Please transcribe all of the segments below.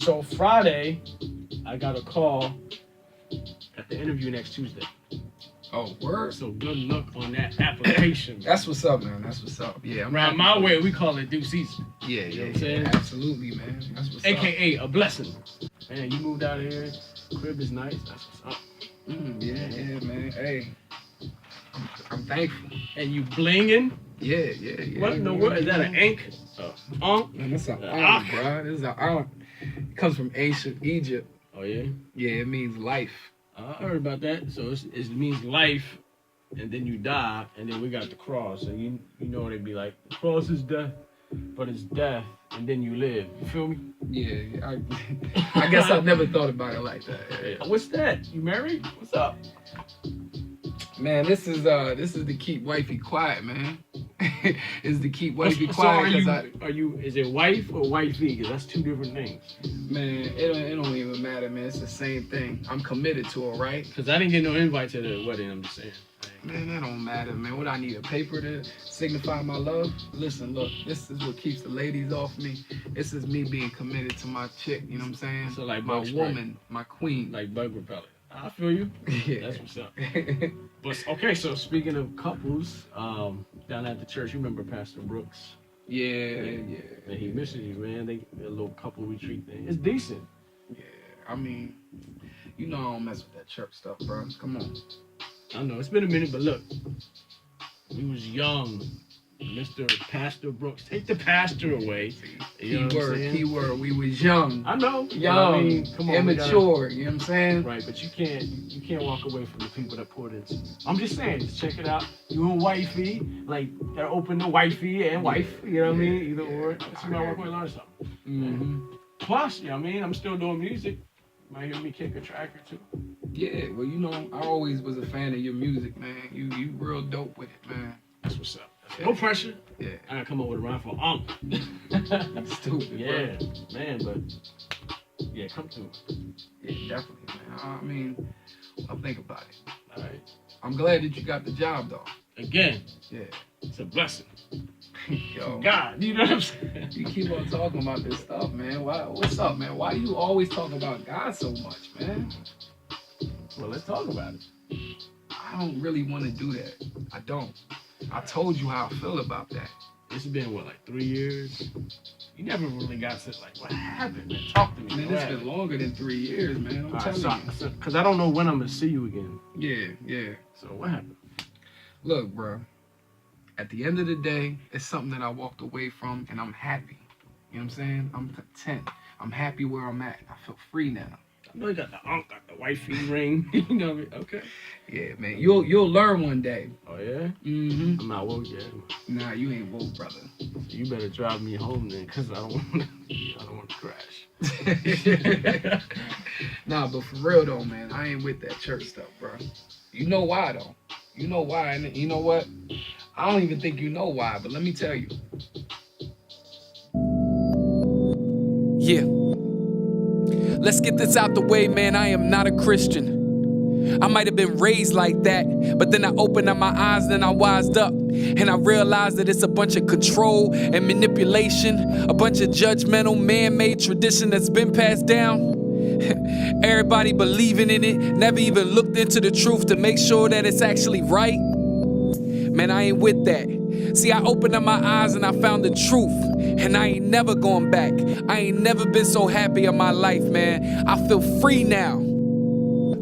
So Friday, I got a call at the interview next Tuesday. Oh, word. So good luck on that application. That's what's up, man. That's what's up. Yeah, Around my way, we call it due season. Yeah, You know yeah, what I'm saying? absolutely, man. That's what's up. AKA a blessing. Man, you moved out here. Crib is nice. That's what's up. Yeah, man. Hey, I'm thankful. And you blinging? Yeah. What in the world? Is that an ink? Man, that's an ankh, bro. This is an ankh. It comes from ancient Egypt. Oh, yeah? Yeah, it means life. I heard about that. So it means life, and then you die, and then we got the cross. And you know they be like, the cross is death, but it's death, and then you live. You feel me? Yeah, I guess I've never thought about it like that. Yeah. What's that? You married? What's up? Man, this is to keep wifey quiet, man. It's to keep wifey quiet. Is it wife or wifey? Because that's two different things. Man, it don't even matter, man. It's the same thing. I'm committed to her, right? Because I didn't get no invite to the wedding, I'm just saying. Man, that don't matter, man. What I need, a paper to signify my love? Listen, look, this is what keeps the ladies off me. This is me being committed to my chick, you know what I'm saying? So like my woman, my queen. Like bug repellent. I feel you. Yeah. That's what's up. But okay, so speaking of couples, down at the church, you remember Pastor Brooks? Yeah. And he misses you, man. They a little couple retreat thing. It's decent. Yeah, I mean, you know I don't mess with that church stuff, bro. Come on. I know it's been a minute, but look, we was young. Mr. Pastor Brooks, take the pastor away. Keyword. We was young. I know. Young. I mean, come on, immature. You know what I'm saying? Right, but you can't walk away from the people that poured into you. I'm just saying, just check it out. You and wifey, like they're open to wifey and wife. You know what I mean? Either or. So you might walk away and learn something. Mm-hmm. Plus, you know what I mean? I'm still doing music. You might hear me kick a track or two. Yeah, well, you know, I always was a fan of your music, man. You real dope with it, man. That's what's up. No pressure. Yeah. I gotta come up with a rhyme for Stupid, yeah, bro. Man, but yeah, come to it. Yeah, definitely, man. I mean, I'll think about it. All right. I'm glad that you got the job, though. Again. Yeah. It's a blessing. Yo. God, you know what I'm saying? You keep on talking about this stuff, man. What's up, man? Why you always talk about God so much, man? Well, let's talk about it. I don't really want to do that. I don't. I told you how I feel about that. It's been, what, like 3 years? You never really got to, like, what happened, man? Talk to me. Man, it's been longer than 3 years, man. I'm telling you. Because I don't know when I'm going to see you again. Yeah. So what happened? Look, bro. At the end of the day, it's something that I walked away from, and I'm happy. You know what I'm saying? I'm content. I'm happy where I'm at. I feel free now. I know you got the wifey ring. You know what I mean? Okay. Yeah, man. You'll learn one day. Oh, yeah? Mm-hmm. I'm not woke yet. Nah, you ain't woke, brother. You better drive me home then, because I don't want to crash. Nah, but for real, though, man, I ain't with that church stuff, bro. You know why, though. You know why, and you know what? I don't even think you know why, but let me tell you. Yeah. Let's get this out the way, man. I am not a Christian. I might have been raised like that, but then I opened up my eyes, then I wised up, and I realized that it's a bunch of control and manipulation, a bunch of judgmental, man-made tradition that's been passed down. Everybody believing in it, never even looked into the truth to make sure that it's actually right. Man, I ain't with that. See, I opened up my eyes and I found the truth, and I ain't never going back. I ain't never been so happy in my life, man. I feel free now.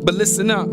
But listen up.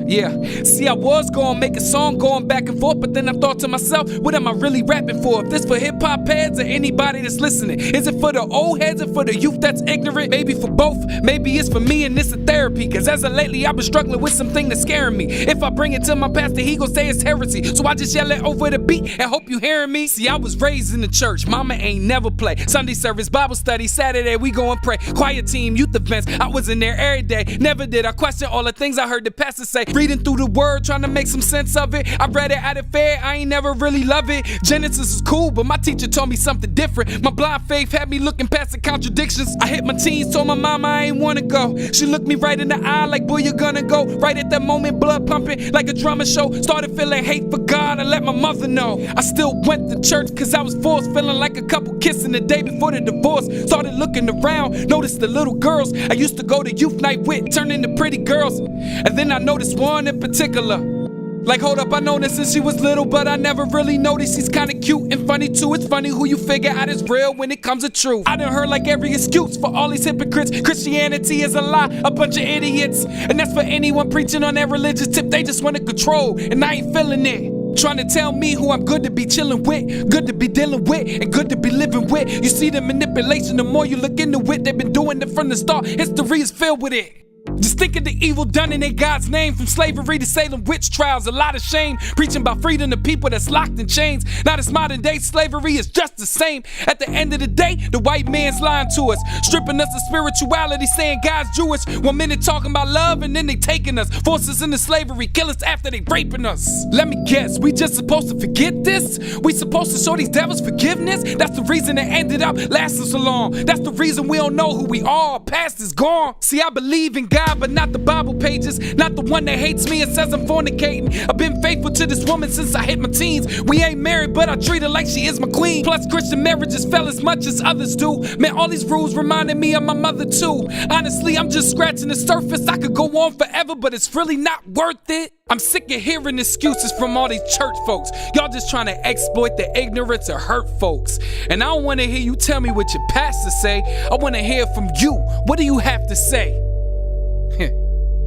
Yeah, see, I was gonna make a song going back and forth, but then I thought to myself, what am I really rapping for? If this for hip-hop heads or anybody that's listening? Is it for the old heads or for the youth that's ignorant? Maybe for both, maybe it's for me and this a therapy. Cause as of lately, I've been struggling with something that's scaring me. If I bring it to my pastor, he gon' say it's heresy. So I just yell it over the beat and hope you hearing me. See, I was raised in the church, mama ain't never play. Sunday service, Bible study, Saturday we go and pray. Choir team, youth events, I was in there every day. Never did I question all the things I heard the pastor say. Reading through the word, trying to make some sense of it. I read it out of fair, I ain't never really love it. Genesis is cool, but my teacher told me something different. My blind faith had me looking past the contradictions. I hit my teens, told my mama I ain't wanna go. She looked me right in the eye like, boy, you're gonna go. Right at that moment, blood pumping like a drama show. Started feeling hate for God. to let my mother know. I still went to church cause I was forced, feeling like a couple kissing the day before the divorce. Started looking around, noticed the little girls I used to go to youth night with turn into pretty girls. And then I noticed one in particular. Like, hold up, I known her since she was little, but I never really noticed she's kinda cute and funny too. It's funny who you figure out is real when it comes to truth. I done heard like every excuse for all these hypocrites. Christianity is a lie, a bunch of idiots. And that's for anyone preaching on their religious tip. They just wanna control, and I ain't feeling it. Trying to tell me who I'm good to be chilling with, good to be dealing with, and good to be living with. You see the manipulation, the more you look into it. They've been doing it from the start, history is filled with it. Just think of the evil done in their God's name, from slavery to Salem witch trials, a lot of shame. Preaching about freedom to people that's locked in chains. Now this modern day slavery is just the same. At the end of the day, the white man's lying to us, stripping us of spirituality, saying God's Jewish. 1 minute talking about love and then they taking us, force us into slavery, kill us after they raping us. Let me guess, we just supposed to forget this? We supposed to show these devils forgiveness? That's the reason it ended up lasting so long. That's the reason we don't know who we are, our past is gone. See, I believe in God, but not the Bible pages. Not the one that hates me and says I'm fornicating. I've been faithful to this woman since I hit my teens. We ain't married, but I treat her like she is my queen. Plus Christian marriages fell as much as others do. Man, all these rules reminded me of my mother too. Honestly, I'm just scratching the surface. I could go on forever, but it's really not worth it. I'm sick of hearing excuses from all these church folks. Y'all just trying to exploit the ignorance or hurt folks. And I don't want to hear you tell me what your pastor say. I want to hear from you. What do you have to say?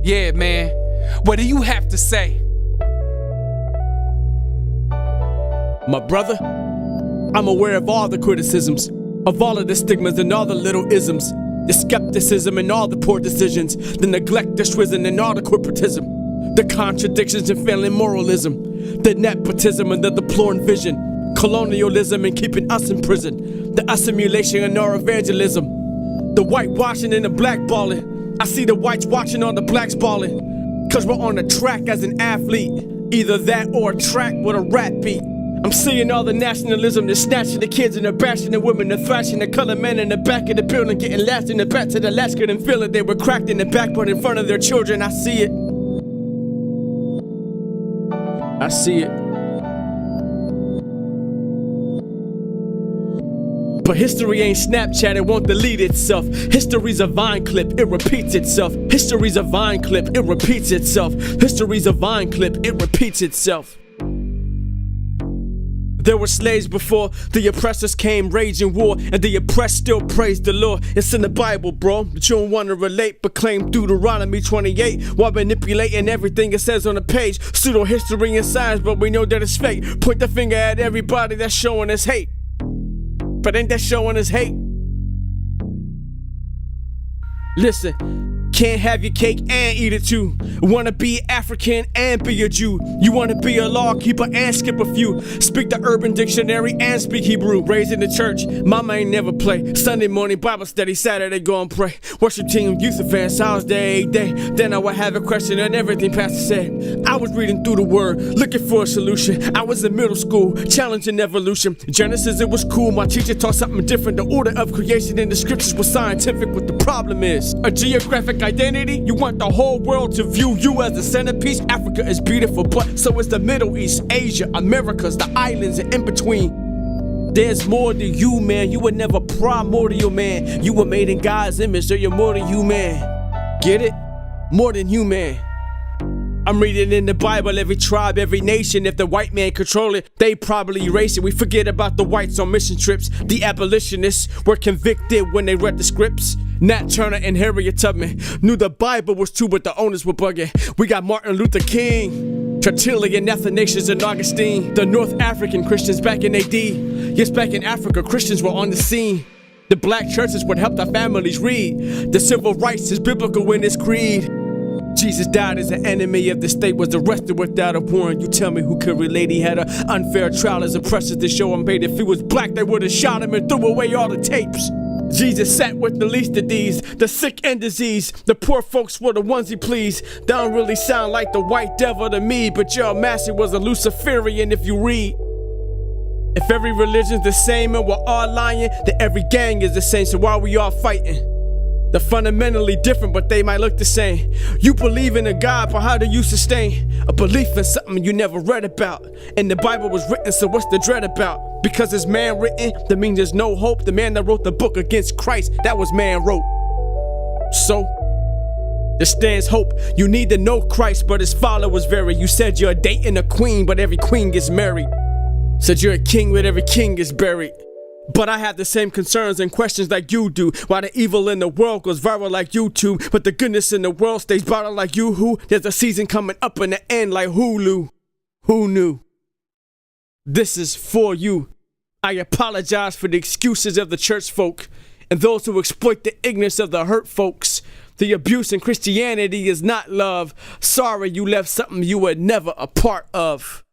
Yeah, man. What do you have to say? My brother, I'm aware of all the criticisms, of all of the stigmas and all the little isms, the skepticism and all the poor decisions, the neglect, the risen and all the corporatism, the contradictions and failing moralism, the nepotism and the deploring vision, colonialism and keeping us in prison, the assimilation and our evangelism, the whitewashing and the blackballing. I see the whites watching all the blacks balling, cause we're on the track as an athlete, either that or a track with a rap beat. I'm seeing all the nationalism, they're snatching the kids and they're bashing the women, they're thrashing the colored men in the back of the building, getting lashed in the back to the latch, couldn't feel it, they were cracked in the back, but in front of their children, I see it. I see it. But history ain't Snapchat, it won't delete itself. History's a Vine clip, it repeats itself. History's a Vine clip, it repeats itself. History's a Vine clip, it repeats itself. There were slaves before, the oppressors came, raging war, and the oppressed still praise the Lord. It's in the Bible, bro, but you don't want to relate, but claim Deuteronomy 28 while manipulating everything it says on the page. Pseudo history and science, but we know that it's fake. Point the finger at everybody that's showing us hate. But ain't that showing us hate? Listen, can't have your cake and eat it too. Wanna be African and be a Jew. You wanna be a law keeper and skip a few. Speak the urban dictionary and speak Hebrew. Raised in the church, mama ain't never play. Sunday morning Bible study, Saturday go and pray. Worship team, youth events, house day, day. Then I would have a question on everything pastor said. I was reading through the word, looking for a solution. I was in middle school, challenging evolution. Genesis, it was cool, my teacher taught something different. The order of creation in the scriptures was scientific. What the problem is, a geographic identity. You want the whole world to view you as the centerpiece. Africa is beautiful, but so is the Middle East, Asia, Americas, the islands, and in between. There's more to you, man. You were never primordial, man. You were made in God's image, so you're more than human. Get it? More than human. I'm reading in the Bible, every tribe, every nation, if the white man control it, they probably erase it. We forget about the whites on mission trips. The abolitionists were convicted when they read the scripts. Nat Turner and Harriet Tubman knew the Bible was true, but the owners were bugging. We got Martin Luther King, Tertullian, Athanasius, and Augustine. The North African Christians back in AD. Yes, back in Africa, Christians were on the scene. The black churches would help our families read. The civil rights is biblical in its creed. Jesus died as an enemy of the state, was arrested without a warrant. You tell me who could relate? He had an unfair trial as oppressors to show him hate. If he was black, they would have shot him and threw away all the tapes. Jesus sat with the least of these, the sick and diseased. The poor folks were the ones he pleased. They don't really sound like the white devil to me, but your master was a Luciferian if you read. If every religion's the same and we're all lying, then every gang is the same, so why we all fighting? They're fundamentally different, but they might look the same. You believe in a God, but how do you sustain a belief in something you never read about? And the Bible was written, so what's the dread about? Because it's man written, that means there's no hope. The man that wrote the book against Christ, that was man wrote. So, there stands hope. You need to know Christ, but his followers vary. You said you're dating a queen, but every queen gets married. Said you're a king, but every king is buried. But I have the same concerns and questions like you do. Why the evil in the world goes viral like YouTube, but the goodness in the world stays bottled like you who? There's a season coming up in the end like Hulu. Who knew? This is for you. I apologize for the excuses of the church folk and those who exploit the ignorance of the hurt folks. The abuse in Christianity is not love. Sorry you left something you were never a part of.